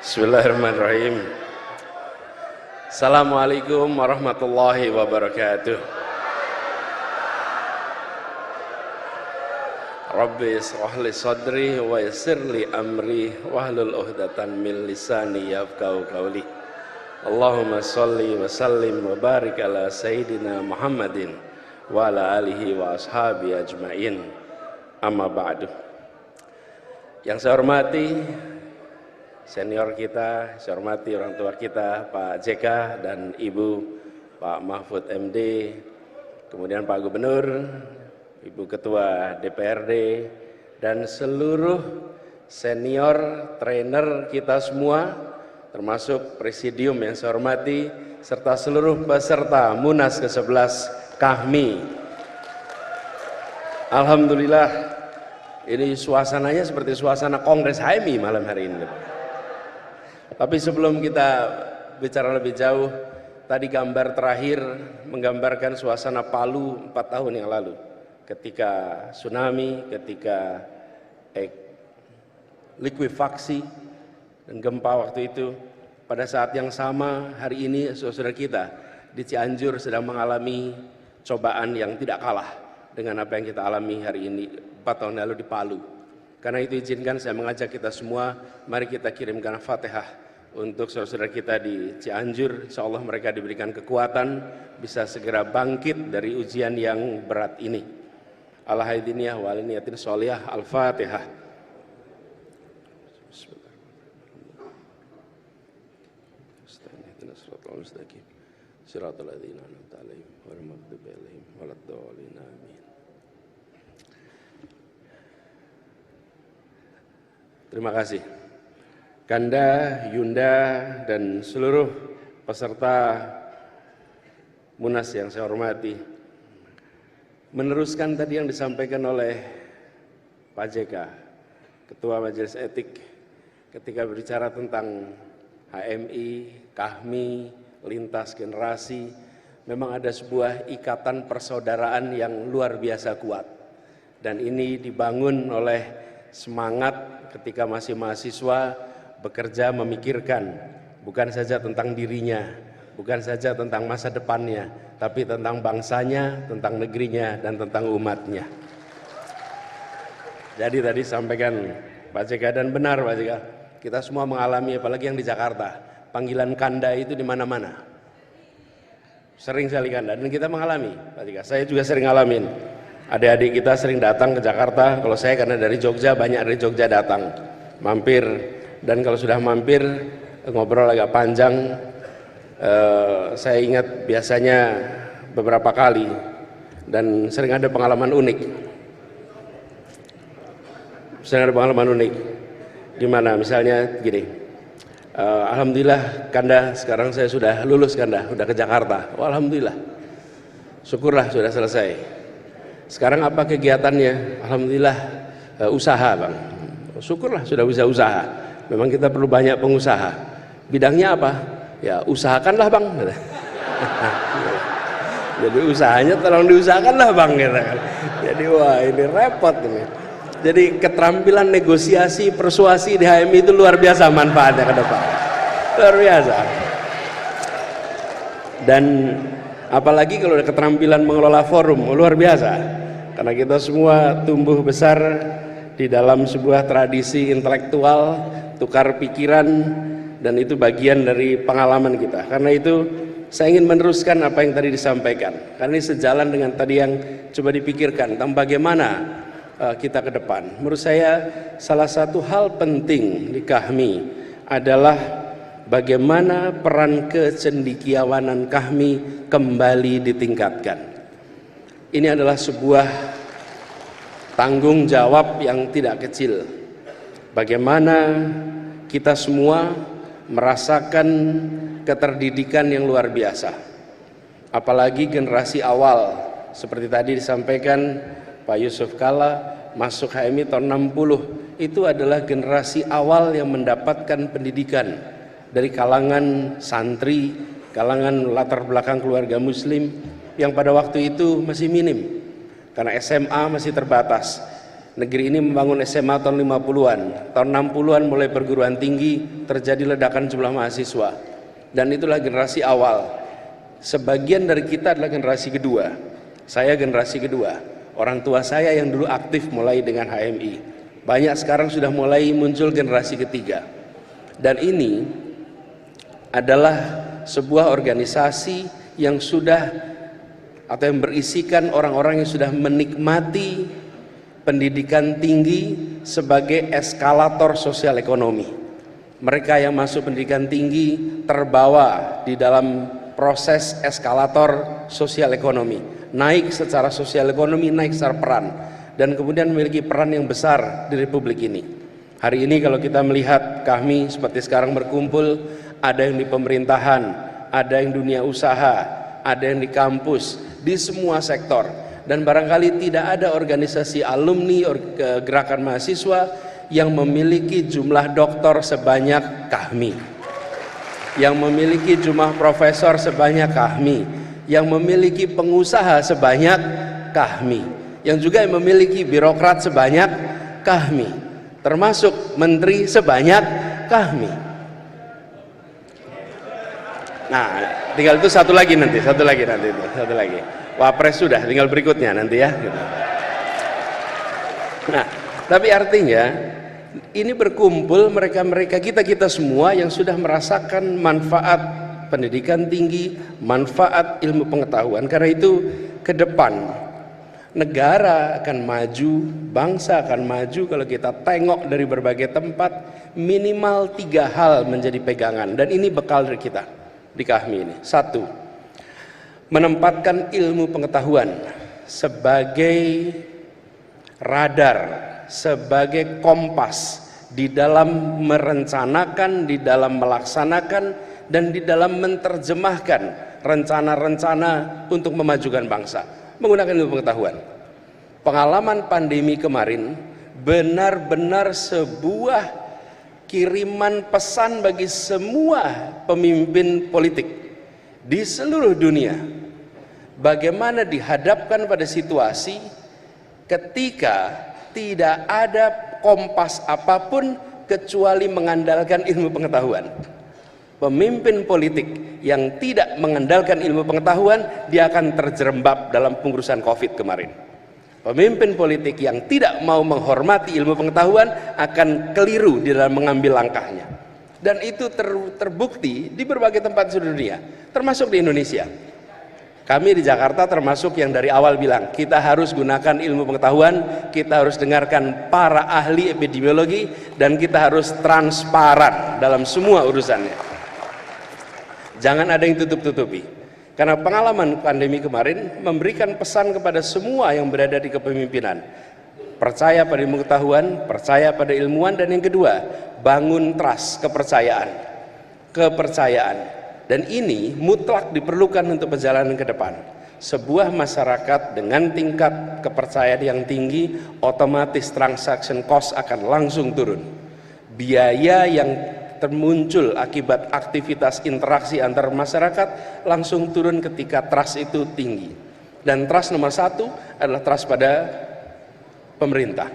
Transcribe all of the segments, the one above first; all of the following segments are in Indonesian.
Bismillahirrahmanirrahim. Assalamualaikum warahmatullahi wabarakatuh. Rabbi israh li sadri wa yassir li amri wahlul 'uqdatam min lisani yafqahu qawli. Allahumma shalli wa sallim wa barik ala sayyidina Muhammadin wa ala alihi wa ashabi ajmain. Amma ba'du. Yang saya hormati senior kita, saya hormati orang tua kita Pak JK dan Ibu Pak Mahfud MD, kemudian Pak Gubernur, Ibu Ketua DPRD, dan seluruh senior trainer kita semua, termasuk presidium yang saya hormati, serta seluruh peserta Munas ke-11 KAHMI. Alhamdulillah, ini suasananya seperti suasana Kongres HMI malam hari ini. Tapi sebelum kita bicara lebih jauh, tadi gambar terakhir menggambarkan suasana Palu 4 tahun yang lalu. Ketika tsunami, ketika likuifaksi dan gempa waktu itu. Pada saat yang sama hari ini saudara kita di Cianjur sedang mengalami cobaan yang tidak kalah dengan apa yang kita alami hari ini 4 tahun lalu di Palu. Karena itu izinkan saya mengajak kita semua, mari kita kirimkan Fatihah untuk saudara-saudara kita di Cianjur. Insya Allah mereka diberikan kekuatan, bisa segera bangkit dari ujian yang berat ini. Al-Haidiniyah wal-Niyatin Sholiyah. Al-Fatihah. Shiratal ladzina an'amta 'alaihim ghairil maghdubi 'alaihim waladdallin. Amin. Terima kasih Kanda, Yunda, dan seluruh peserta Munas yang saya hormati. Meneruskan tadi yang disampaikan oleh Pak JK, Ketua Majelis Etik, ketika berbicara tentang HMI, KAHMI, lintas generasi, memang ada sebuah ikatan persaudaraan yang luar biasa kuat. Dan ini dibangun oleh semangat ketika masih mahasiswa, bekerja memikirkan bukan saja tentang dirinya, bukan saja tentang masa depannya, tapi tentang bangsanya, tentang negerinya, dan tentang umatnya. Jadi tadi sampaikan Pak JK, dan benar Pak JK, kita semua mengalami, apalagi yang di Jakarta, panggilan Kanda itu di mana-mana. Sering sekali Kanda, dan kita mengalami Pak JK, saya juga sering ngalamin. Adik-adik kita sering datang ke Jakarta, kalau saya karena dari Jogja, banyak dari Jogja datang, mampir, dan kalau sudah mampir, ngobrol agak panjang, saya ingat biasanya beberapa kali, dan sering ada pengalaman unik. Gimana, misalnya gini, Alhamdulillah Kanda, sekarang saya sudah lulus Kanda, sudah ke Jakarta, oh, Alhamdulillah, syukurlah sudah selesai. Sekarang apa kegiatannya? Alhamdulillah usaha Bang. Syukurlah sudah bisa usaha. Memang kita perlu banyak pengusaha. Bidangnya apa? Ya usahakanlah Bang. Jadi usahanya tolong diusahakanlah Bang. Jadi wah ini repot ini. Jadi keterampilan negosiasi, persuasi di HMI itu luar biasa manfaatnya ke depan. Luar biasa. Dan apalagi kalau ada keterampilan mengelola forum, luar biasa. Karena kita semua tumbuh besar di dalam sebuah tradisi intelektual, tukar pikiran, dan itu bagian dari pengalaman kita. Karena itu saya ingin meneruskan apa yang tadi disampaikan. Karena ini sejalan dengan tadi yang coba dipikirkan tentang bagaimana kita ke depan. Menurut saya salah satu hal penting di KAHMI adalah bagaimana peran kecendekiawanan KAHMI kembali ditingkatkan. Ini adalah sebuah tanggung jawab yang tidak kecil. Bagaimana kita semua merasakan keterdidikan yang luar biasa. Apalagi generasi awal, seperti tadi disampaikan Pak Yusuf Kalla, masuk HMI tahun 60, itu adalah generasi awal yang mendapatkan pendidikan dari kalangan santri, kalangan latar belakang keluarga muslim yang pada waktu itu masih minim karena SMA masih terbatas. Negeri ini membangun SMA tahun 50-an, tahun 60-an mulai perguruan tinggi, terjadi ledakan jumlah mahasiswa. Dan itulah generasi awal. Sebagian dari kita adalah generasi kedua. Saya generasi kedua. Orang tua saya yang dulu aktif mulai dengan HMI. Banyak sekarang sudah mulai muncul generasi ketiga. Dan ini adalah sebuah organisasi yang sudah atau yang berisikan orang-orang yang sudah menikmati pendidikan tinggi sebagai eskalator sosial ekonomi. Mereka yang masuk pendidikan tinggi terbawa di dalam proses eskalator sosial ekonomi, naik secara sosial ekonomi, naik secara peran, dan kemudian memiliki peran yang besar di Republik ini. Hari ini kalau kita melihat kami seperti sekarang berkumpul, ada yang di pemerintahan, ada yang dunia usaha, ada yang di kampus, di semua sektor. Dan barangkali tidak ada organisasi alumni gerakan mahasiswa yang memiliki jumlah doktor sebanyak kami, yang memiliki jumlah profesor sebanyak kami, yang memiliki pengusaha sebanyak kami, yang juga memiliki birokrat sebanyak kami, termasuk menteri sebanyak kami. Nah, tinggal itu satu lagi nanti. Wapres sudah, tinggal berikutnya nanti ya. Gitu. Nah, tapi artinya ini berkumpul mereka-mereka kita semua yang sudah merasakan manfaat pendidikan tinggi, manfaat ilmu pengetahuan. Karena itu ke depan negara akan maju, bangsa akan maju kalau kita tengok dari berbagai tempat. Minimal 3 hal menjadi pegangan, dan ini bekal dari kita di KAHMI ini. 1, menempatkan ilmu pengetahuan sebagai radar, sebagai kompas di dalam merencanakan, di dalam melaksanakan, dan di dalam menerjemahkan rencana-rencana untuk memajukan bangsa menggunakan ilmu pengetahuan. Pengalaman pandemi kemarin benar-benar sebuah kiriman pesan bagi semua pemimpin politik di seluruh dunia, bagaimana dihadapkan pada situasi ketika tidak ada kompas apapun kecuali mengandalkan ilmu pengetahuan. Pemimpin politik yang tidak mengandalkan ilmu pengetahuan, dia akan terjerembab dalam pengurusan COVID kemarin. Pemimpin politik yang tidak mau menghormati ilmu pengetahuan akan keliru di dalam mengambil langkahnya. Dan itu terbukti di berbagai tempat di seluruh dunia, termasuk di Indonesia. Kami di Jakarta termasuk yang dari awal bilang, kita harus gunakan ilmu pengetahuan, kita harus dengarkan para ahli epidemiologi, dan kita harus transparan dalam semua urusannya. Jangan ada yang tutup-tutupi. Karena pengalaman pandemi kemarin memberikan pesan kepada semua yang berada di kepemimpinan. Percaya pada ilmu pengetahuan, percaya pada ilmuwan, dan yang kedua, bangun trust, kepercayaan. Dan ini mutlak diperlukan untuk perjalanan ke depan. Sebuah masyarakat dengan tingkat kepercayaan yang tinggi, otomatis transaction cost akan langsung turun. Biaya yang termuncul akibat aktivitas interaksi antar masyarakat langsung turun ketika trust itu tinggi. Dan trust nomor 1 adalah trust pada pemerintah,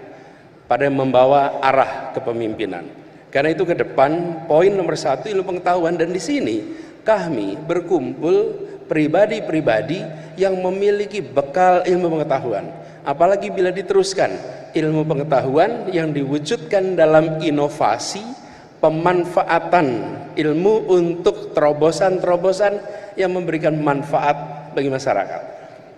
pada yang membawa arah kepemimpinan. Karena itu ke depan poin nomor 1 ilmu pengetahuan, dan di sini kami berkumpul pribadi-pribadi yang memiliki bekal ilmu pengetahuan. Apalagi bila diteruskan ilmu pengetahuan yang diwujudkan dalam inovasi, pemanfaatan ilmu untuk terobosan-terobosan yang memberikan manfaat bagi masyarakat.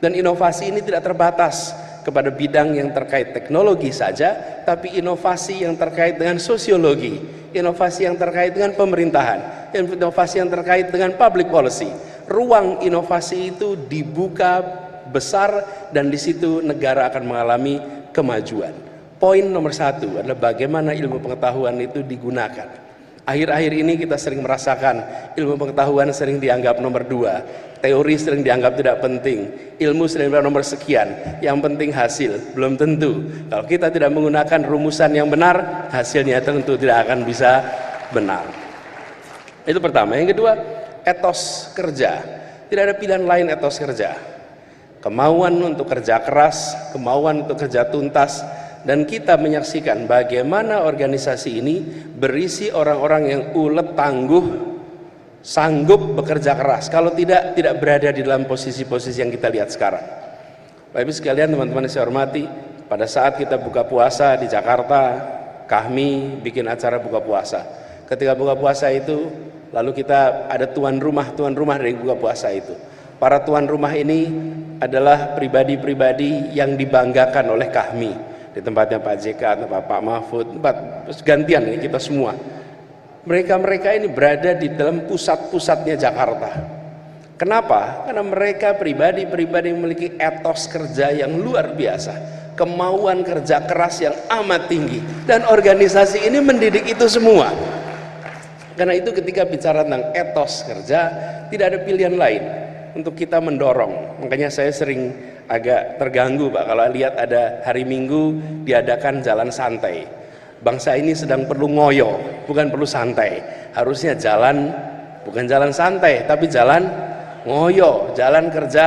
Dan inovasi ini tidak terbatas kepada bidang yang terkait teknologi saja, tapi inovasi yang terkait dengan sosiologi, inovasi yang terkait dengan pemerintahan, inovasi yang terkait dengan public policy. Ruang inovasi itu dibuka besar, dan di situ negara akan mengalami kemajuan. Poin nomor 1 adalah bagaimana ilmu pengetahuan itu digunakan. Akhir-akhir ini kita sering merasakan ilmu pengetahuan sering dianggap nomor 2, teori sering dianggap tidak penting, ilmu sering dianggap nomor sekian, yang penting hasil. Belum tentu. Kalau kita tidak menggunakan rumusan yang benar, hasilnya tentu tidak akan bisa benar. Itu pertama. Yang kedua, etos kerja. Tidak ada pilihan lain etos kerja. Kemauan untuk kerja keras, kemauan untuk kerja tuntas, dan kita menyaksikan bagaimana organisasi ini berisi orang-orang yang ulet, tangguh, sanggup bekerja keras. Kalau tidak berada di dalam posisi-posisi yang kita lihat sekarang. Bapak Ibu sekalian, teman-teman yang saya hormati, pada saat kita buka puasa di Jakarta, kami bikin acara buka puasa. Ketika buka puasa itu, lalu kita ada tuan rumah dari buka puasa itu. Para tuan rumah ini adalah pribadi-pribadi yang dibanggakan oleh kami. Di tempatnya Pak JK, tempat Pak Mahfud, tempat gantian ini kita semua. Mereka ini berada di dalam pusat-pusatnya Jakarta. Kenapa? Karena mereka pribadi-pribadi yang memiliki etos kerja yang luar biasa, kemauan kerja keras yang amat tinggi, dan organisasi ini mendidik itu semua. Karena itu ketika bicara tentang etos kerja, tidak ada pilihan lain untuk kita mendorong. Makanya saya sering agak terganggu Pak kalau lihat ada hari Minggu diadakan jalan santai. Bangsa ini sedang perlu ngoyo, bukan perlu santai. Harusnya jalan, bukan jalan santai, tapi jalan ngoyo, jalan kerja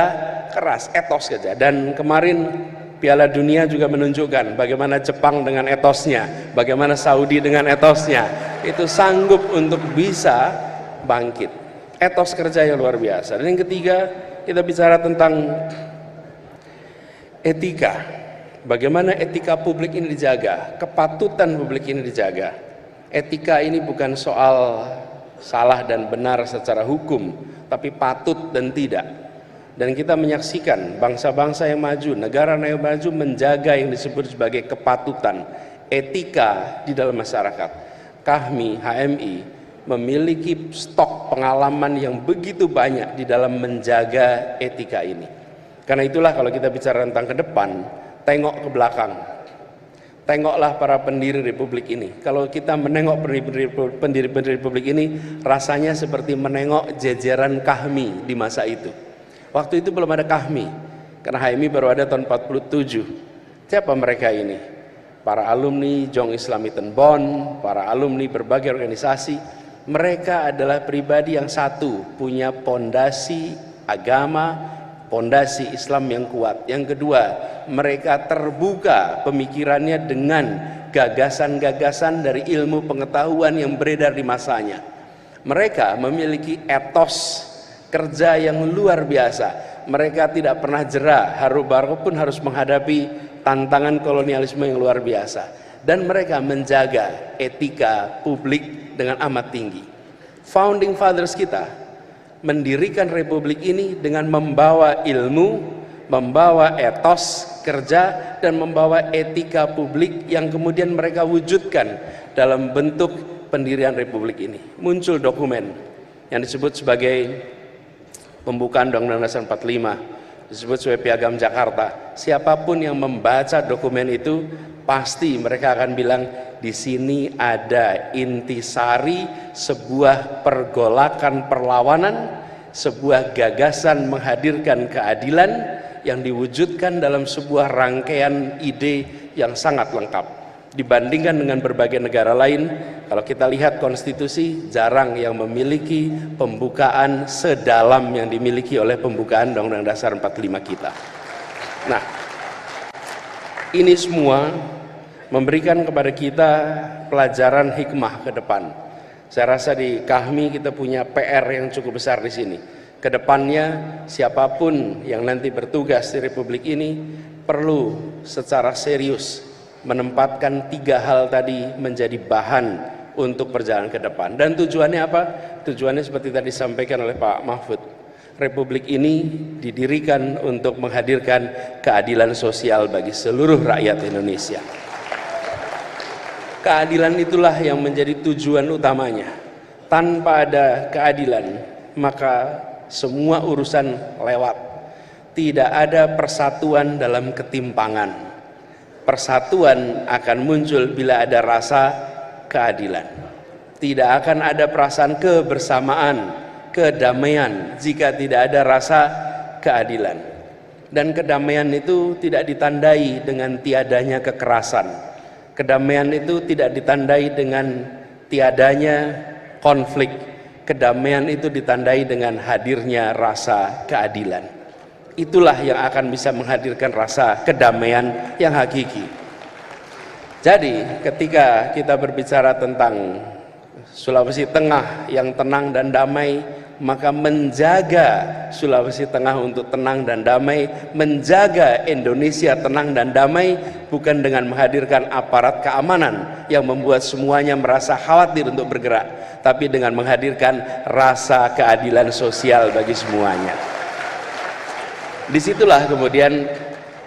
keras, etos kerja. Dan kemarin Piala Dunia juga menunjukkan bagaimana Jepang dengan etosnya, bagaimana Saudi dengan etosnya, itu sanggup untuk bisa bangkit. Etos kerja yang luar biasa. Dan yang ketiga, kita bicara tentang etika. Bagaimana etika publik ini dijaga, kepatutan publik ini dijaga. Etika ini bukan soal salah dan benar secara hukum, tapi patut dan tidak. Dan kita menyaksikan bangsa-bangsa yang maju, negara yang maju menjaga yang disebut sebagai kepatutan, etika di dalam masyarakat. Kami, HMI, memiliki stok pengalaman yang begitu banyak di dalam menjaga etika ini. Karena itulah kalau kita bicara tentang ke depan, tengok ke belakang. Tengoklah para pendiri republik ini. Kalau kita menengok pendiri-pendiri republik ini, rasanya seperti menengok jajaran Kahmi di masa itu. Waktu itu belum ada Kahmi, karena HMI baru ada tahun 47. Siapa mereka ini? Para alumni Jong Islam Iten Bon, para alumni berbagai organisasi. Mereka adalah pribadi yang satu, punya pondasi agama, pondasi Islam yang kuat. Yang kedua, mereka terbuka pemikirannya dengan gagasan-gagasan dari ilmu pengetahuan yang beredar di masanya. Mereka memiliki etos kerja yang luar biasa. Mereka tidak pernah jera, pun harus menghadapi tantangan kolonialisme yang luar biasa. Dan mereka menjaga etika publik dengan amat tinggi. Founding fathers kita mendirikan republik ini dengan membawa ilmu, membawa etos kerja, dan membawa etika publik yang kemudian mereka wujudkan dalam bentuk pendirian republik ini. Muncul dokumen yang disebut sebagai pembukaan Undang-Undang Dasar 45, disebut sebagai Piagam Jakarta. Siapapun yang membaca dokumen itu pasti mereka akan bilang di sini ada intisari sebuah pergolakan perlawanan, sebuah gagasan menghadirkan keadilan yang diwujudkan dalam sebuah rangkaian ide yang sangat lengkap. Dibandingkan dengan berbagai negara lain, kalau kita lihat konstitusi, jarang yang memiliki pembukaan sedalam yang dimiliki oleh pembukaan Undang-Undang Dasar 45 kita. Nah, ini semua memberikan kepada kita pelajaran hikmah ke depan. Saya rasa di Kahmi kita punya PR yang cukup besar di sini. Kedepannya siapapun yang nanti bertugas di Republik ini perlu secara serius menempatkan 3 hal tadi menjadi bahan untuk perjalanan ke depan. Dan tujuannya apa? Tujuannya seperti tadi disampaikan oleh Pak Mahfud. Republik ini didirikan untuk menghadirkan keadilan sosial bagi seluruh rakyat Indonesia. Keadilan itulah yang menjadi tujuan utamanya. Tanpa ada keadilan, maka semua urusan lewat. Tidak ada persatuan dalam ketimpangan. Persatuan akan muncul bila ada rasa keadilan. Tidak akan ada perasaan kebersamaan, kedamaian jika tidak ada rasa keadilan. Dan kedamaian itu tidak ditandai dengan tiadanya kekerasan. Kedamaian itu tidak ditandai dengan tiadanya konflik. Kedamaian itu ditandai dengan hadirnya rasa keadilan. Itulah yang akan bisa menghadirkan rasa kedamaian yang hakiki. Jadi ketika kita berbicara tentang Sulawesi Tengah yang tenang dan damai, maka menjaga Sulawesi Tengah untuk tenang dan damai, menjaga Indonesia tenang dan damai, bukan dengan menghadirkan aparat keamanan yang membuat semuanya merasa khawatir untuk bergerak, tapi dengan menghadirkan rasa keadilan sosial bagi semuanya. Disitulah kemudian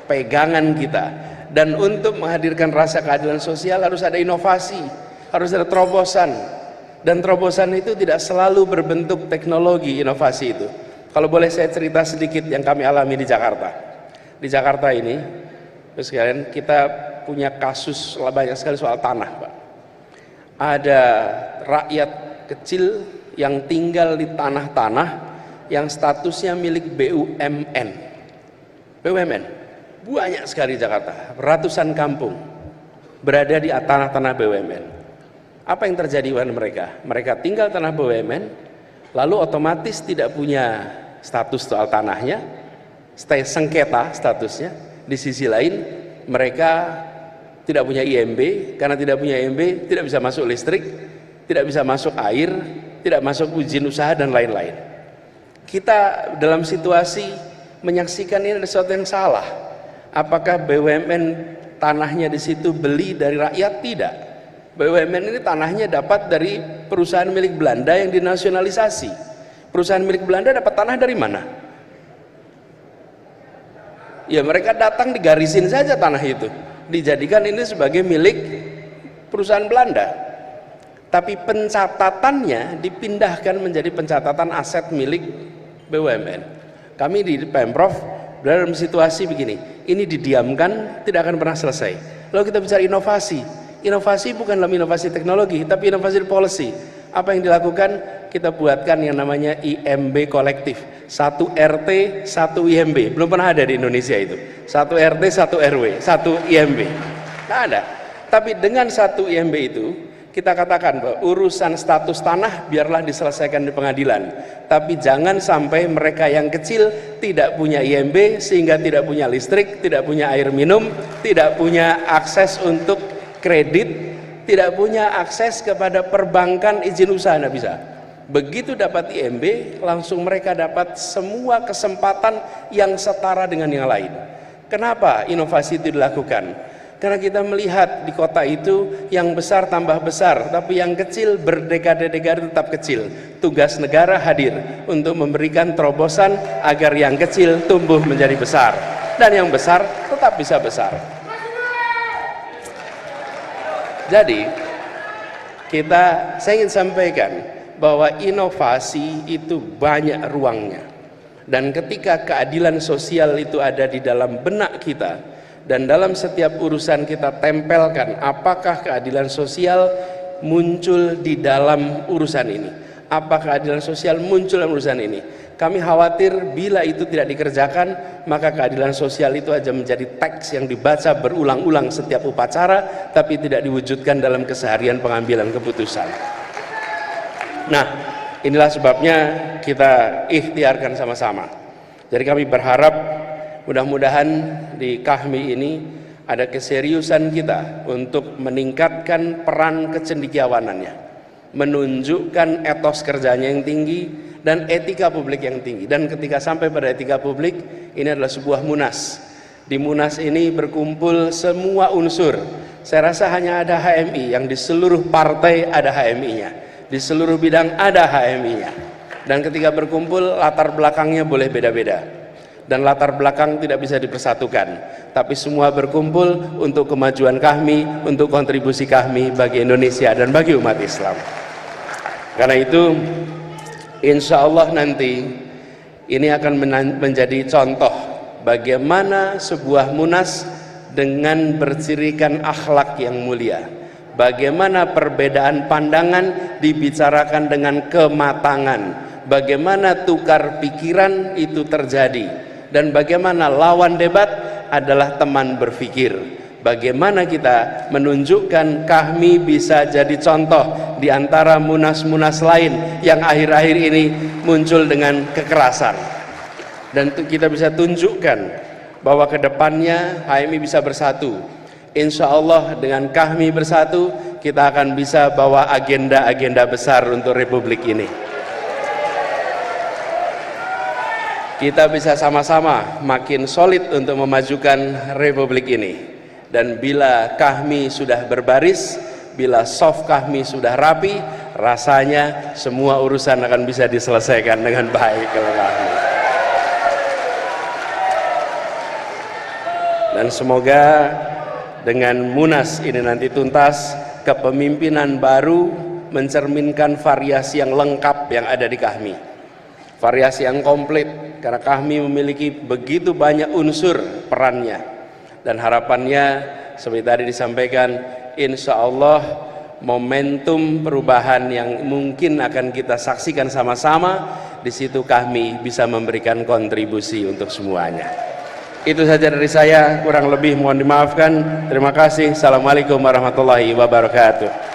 pegangan kita. Dan untuk menghadirkan rasa keadilan sosial harus ada inovasi, harus ada terobosan. Dan terobosan itu tidak selalu berbentuk teknologi inovasi itu. Kalau boleh saya cerita sedikit yang kami alami di Jakarta. Di Jakarta ini, sekalian, kita punya kasus banyak sekali soal tanah, Pak. Ada rakyat kecil yang tinggal di tanah-tanah yang statusnya milik BUMN. BUMN. Banyak sekali di Jakarta, ratusan kampung berada di tanah-tanah BUMN. Apa yang terjadi pada mereka? Mereka tinggal tanah BUMN, lalu otomatis tidak punya status soal tanahnya, stay sengketa statusnya. Di sisi lain, mereka tidak punya IMB, karena tidak punya IMB tidak bisa masuk listrik, tidak bisa masuk air, tidak masuk izin usaha dan lain-lain. Kita dalam situasi menyaksikan ini ada sesuatu yang salah. Apakah BUMN tanahnya di situ beli dari rakyat? Tidak. BUMN ini tanahnya dapat dari perusahaan milik Belanda yang dinasionalisasi. Perusahaan milik Belanda dapat tanah dari mana? Ya mereka datang digarisin saja tanah itu, dijadikan ini sebagai milik perusahaan Belanda. Tapi pencatatannya dipindahkan menjadi pencatatan aset milik BUMN. Kami di Pemprov dalam situasi begini, ini didiamkan tidak akan pernah selesai. Lalu kita bicara inovasi. Inovasi bukan dalam inovasi teknologi, tapi inovasi policy. Apa yang dilakukan? Kita buatkan yang namanya IMB kolektif. 1 RT, 1 IMB. Belum pernah ada di Indonesia itu. 1 RT, 1 RW, 1 IMB. Tidak ada. Tapi dengan 1 IMB itu, kita katakan bahwa urusan status tanah biarlah diselesaikan di pengadilan, tapi jangan sampai mereka yang kecil tidak punya IMB sehingga tidak punya listrik, tidak punya air minum, tidak punya akses untuk kredit, tidak punya akses kepada perbankan izin usaha, tidak bisa. Begitu dapat IMB, langsung mereka dapat semua kesempatan yang setara dengan yang lain. Kenapa inovasi itu dilakukan? Karena kita melihat di kota itu yang besar tambah besar, tapi yang kecil berdekade-dekade tetap kecil. Tugas negara hadir untuk memberikan terobosan agar yang kecil tumbuh menjadi besar dan yang besar tetap bisa besar. Jadi saya ingin sampaikan bahwa inovasi itu banyak ruangnya, dan ketika keadilan sosial itu ada di dalam benak kita, dan dalam setiap urusan kita tempelkan apakah keadilan sosial muncul di dalam urusan ini, apakah keadilan sosial muncul dalam urusan ini. Kami khawatir bila itu tidak dikerjakan, maka keadilan sosial itu aja menjadi teks yang dibaca berulang-ulang setiap upacara, tapi tidak diwujudkan dalam keseharian pengambilan keputusan. Nah, inilah sebabnya kita ikhtiarkan sama-sama. Jadi kami berharap mudah-mudahan di KAHMI ini ada keseriusan kita untuk meningkatkan peran kecendekiawanannya, menunjukkan etos kerjanya yang tinggi dan etika publik yang tinggi. Dan ketika sampai pada etika publik, ini adalah sebuah munas. Di munas ini berkumpul semua unsur. Saya rasa hanya ada HMI yang di seluruh partai ada HMI-nya, di seluruh bidang ada HMI-nya. Dan ketika berkumpul, latar belakangnya boleh beda-beda. Dan latar belakang tidak bisa dipersatukan, tapi semua berkumpul untuk kemajuan KAHMI, untuk kontribusi KAHMI bagi Indonesia dan bagi umat Islam. Karena itu insya Allah nanti ini akan menjadi contoh bagaimana sebuah munas dengan bercirikan akhlak yang mulia, bagaimana perbedaan pandangan dibicarakan dengan kematangan, bagaimana tukar pikiran itu terjadi, dan bagaimana lawan debat adalah teman berpikir. Bagaimana kita menunjukkan KAHMI bisa jadi contoh di antara munas-munas lain yang akhir-akhir ini muncul dengan kekerasan. Dan kita bisa tunjukkan bahwa ke depannya HMI bisa bersatu. Insya Allah dengan kami bersatu kita akan bisa bawa agenda-agenda besar untuk Republik ini. Kita bisa sama-sama makin solid untuk memajukan Republik ini. Dan bila kami sudah berbaris, bila soft kami sudah rapi, rasanya semua urusan akan bisa diselesaikan dengan baik oleh kami. Dan semoga dengan Munas ini nanti tuntas, kepemimpinan baru mencerminkan variasi yang lengkap yang ada di kami, variasi yang komplit, karena kami memiliki begitu banyak unsur perannya. Dan harapannya seperti tadi disampaikan, insya Allah momentum perubahan yang mungkin akan kita saksikan sama-sama, di situ kami bisa memberikan kontribusi untuk semuanya. Itu saja dari saya, kurang lebih mohon dimaafkan. Terima kasih. Assalamualaikum warahmatullahi wabarakatuh.